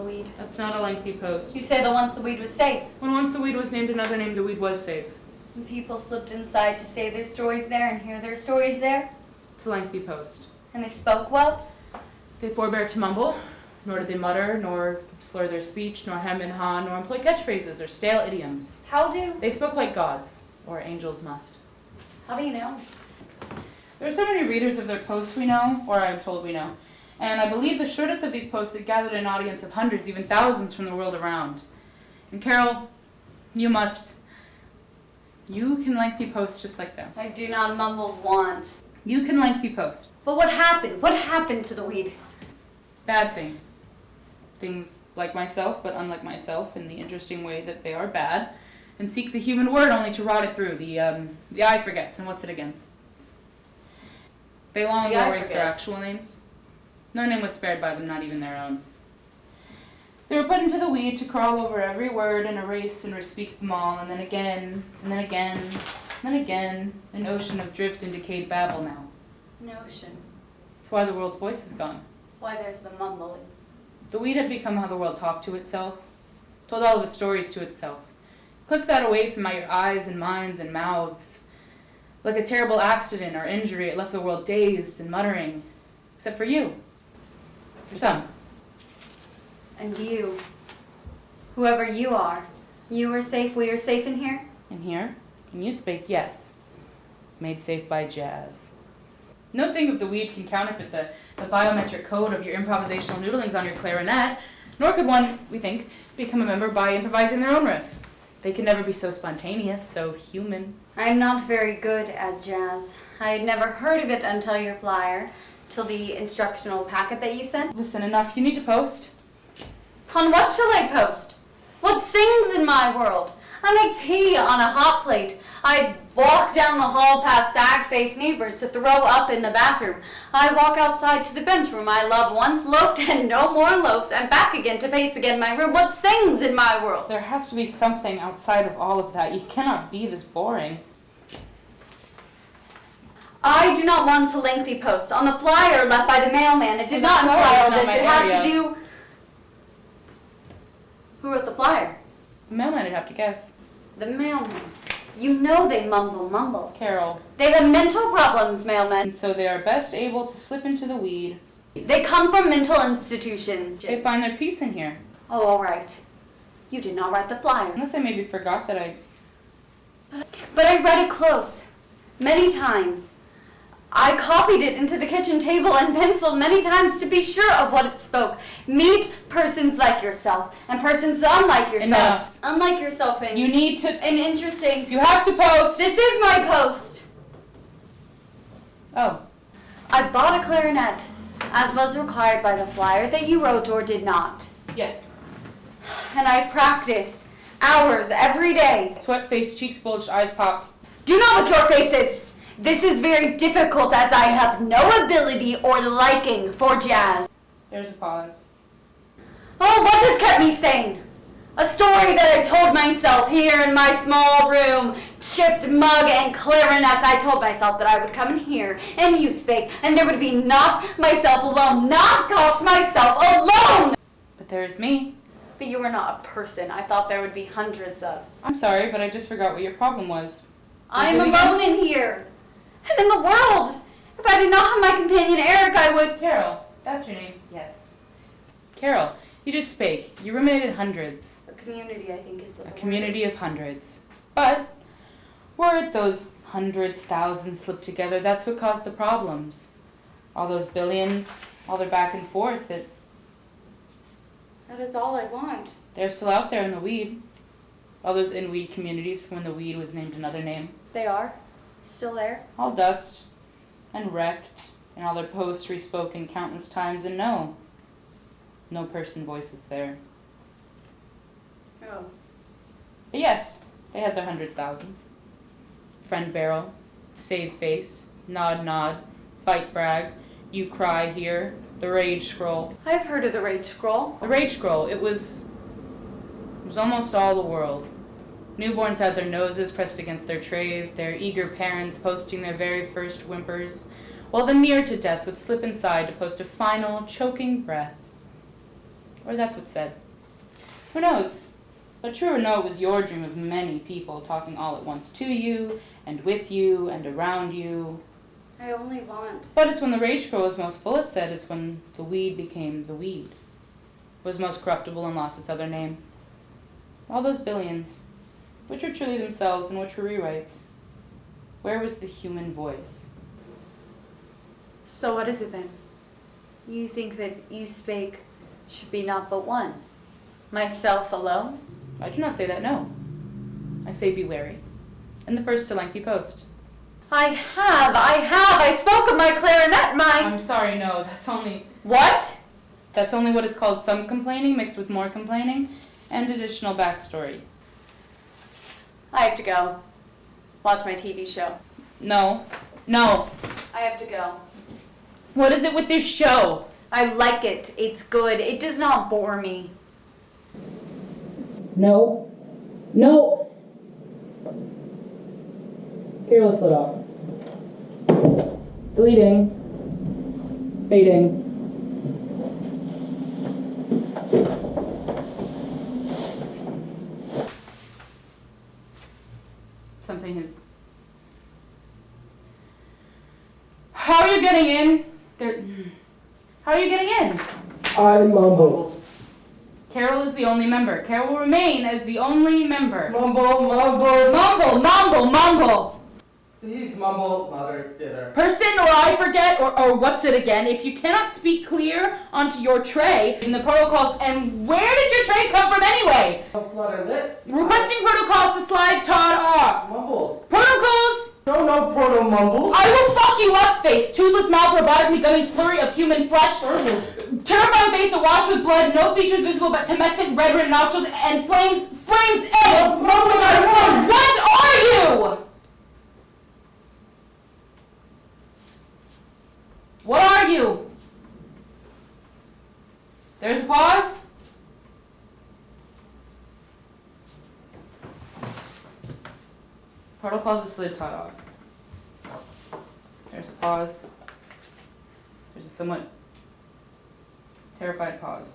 weed. That's not a lengthy post. You say that once the weed was safe. When once the weed was named another name, the weed was safe. And people slipped inside to say their stories there and hear their stories there. It's a lengthy post. And they spoke well. They forbear to mumble, nor did they mutter, nor slur their speech, nor hem and haw, nor employ catchphrases or stale idioms. How do? They spoke like gods, or angels must. How do you know? There are so many readers of their posts we know, or I'm told we know, and I believe the shortest of these posts had gathered an audience of hundreds, even thousands from the world around. And Carol, you can lengthy post just like them. I do not mumbles want. You can lengthy post. But what happened? What happened to the weed? Bad things. Things like myself, but unlike myself, in the interesting way that they are bad, and seek the human word only to rot it through. The eye forgets, and what's it against? They long ago erased their actual names. No name was spared by them, not even their own. They were put into the weed to crawl over every word and erase and respeak them all, and then again, and then again, and then again, an ocean of drift and decayed babble now. An ocean. That's why the world's voice is gone. Why there's the mumbling. The weed had become how the world talked to itself, told all of its stories to itself. Click that away from your eyes and minds and mouths. Like a terrible accident or injury, it left the world dazed and muttering. Except for you. For some. And you. Whoever you are. You are safe, we are safe in here? In here? In YouSpake, yes. Made safe by jazz. No thing of the weed can counterfeit the biometric code of your improvisational noodlings on your clarinet, nor could one, we think, become a member by improvising their own riff. They can never be so spontaneous, so human. I'm not very good at jazz. I had never heard of it until your flyer, till the instructional packet that you sent. Listen, enough. You need to post. On what shall I post? What sings in my world? I make tea on a hot plate. I walk down the hall past sad-faced neighbors to throw up in the bathroom. I walk outside to the bench where my love once loafed and no more loafs, and back again to pace again my room. What sings in my world? There has to be something outside of all of that. You cannot be this boring. I do not want a lengthy post. On the flyer left by the mailman, it did not imply all this. It had to do... Who wrote the flyer? The mailman, I'd have to guess. The mailman. You know they mumble. Carol. They have mental problems, mailmen. And so they are best able to slip into the weed. They come from mental institutions. They find their peace in here. Oh, all right. You did not write the flyer. Unless I maybe forgot that I... But I read it close. Many times. I copied it into the kitchen table and penciled many times to be sure of what it spoke. Meet persons like yourself and persons unlike yourself. Enough. Unlike yourself and... You need to... And interesting. You have to post. This is my post. Oh. I bought a clarinet, as was required by the flyer that you wrote or did not. Yes. And I practiced hours every day. Sweat-faced, cheeks bulged, eyes popped. Do not with your faces. This is very difficult as I have no ability or liking for jazz. There's a pause. Oh, what has kept me sane? A story that I told myself here in my small room, chipped mug and clarinet. I told myself that I would come in here and YouSpake, and there would be not myself alone, not Goff's myself alone! But there's me. But you are not a person. I thought there would be hundreds of. I'm sorry, but I just forgot what your problem was. I'm alone in here. And in the world. If I did not have my companion Eric, I would... Carol. That's your name? Yes. Carol, you just spake. You ruminated hundreds. A community, I think, is what A community of hundreds. But weren't those hundreds, thousands slipped together? That's what caused the problems. All those billions, all their back and forth, That is all I want. They're still out there in the weed. All those in-weed communities from when the weed was named another name. They are? Still there? All dust and wrecked, and all their posts respoken countless times, and no person voices there. Oh. But yes, they had their hundreds, thousands. Friend barrel, save face, nod, fight brag, you cry here, the rage scroll. I've heard of the Rage Scroll. The rage scroll, it was almost all the world. Newborns had their noses pressed against their trays, their eager parents posting their very first whimpers, while the near to death would slip inside to post a final, choking breath. Or that's what's said. Who knows? But true or no, it was your dream of many people talking all at once to you, and with you, and around you. I only want. But it's when the rage scroll was most full, it said, it's when the weed became the weed. Was most corruptible and lost its other name. All those billions, which were truly themselves and which were rewrites. Where was the human voice? So what is it then? You think that YouSpake should be not but one? Myself alone? I do not say that, no. I say be wary. And the first to lengthy post. I have! I spoke of my clarinet, I'm sorry, no, that's only... What? That's only what is called some complaining mixed with more complaining and additional backstory. I have to go. Watch my TV show. No. I have to go. What is it with this show? I like it. It's good. It does not bore me. No. Careless lit off. Deleting. Fading. Something is... How are you getting in? How are you getting in? I mumble. Carol is the only member. Carol will remain as the only member. Mumble. Mumble. Please mumble, mother, dither. Person or I forget or what's it again? If you cannot speak clear onto your tray in the protocols, and where did your tray come from anyway? Flutter lips. Requesting protocols to slide Todd off. Mumbles. Protocols! No proto mumbles. I will fuck you up, face. Toothless mouth, robotically gummy slurry of human flesh. Terrifying face awash with blood, no features visible but tumescent red nostrils and flames and... What are you? What are you? There's a pause. Protocol to slid Todd off. There's a pause. There's a somewhat terrified pause.